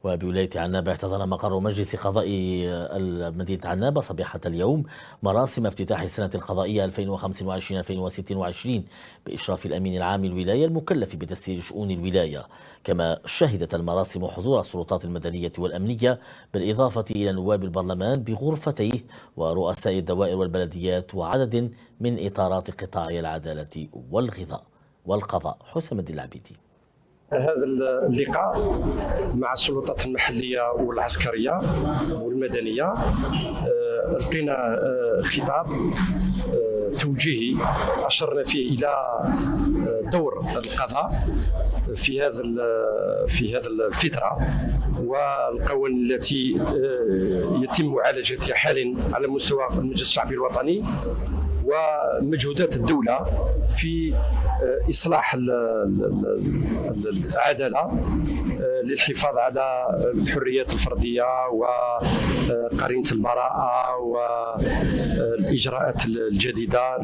وبولاية عنابة احتضن مقر مجلس قضاء مدينة عنابة صبيحة اليوم مراسم افتتاح السنة القضائية 2025-2026 بإشراف الأمين العام الولاية المكلف بتسيير شؤون الولاية. كما شهدت المراسم حضور السلطات المدنية والأمنية بالإضافة إلى نواب البرلمان بغرفتيه ورؤساء الدوائر والبلديات وعدد من إطارات قطاعي العدالة والقضاء. حسام الدين العبيدي. هذا اللقاء مع السلطات المحلية والعسكرية والمدنية لقينا خطاب توجيهي أشرنا فيه إلى دور القضاء في هذا الفترة والقوانين التي يتم معالجتها حاليا على مستوى المجلس الشعبي الوطني ومجهودات الدولة في إصلاح العدالة للحفاظ على الحريات الفردية وقرينة البراءة والإجراءات الجديدة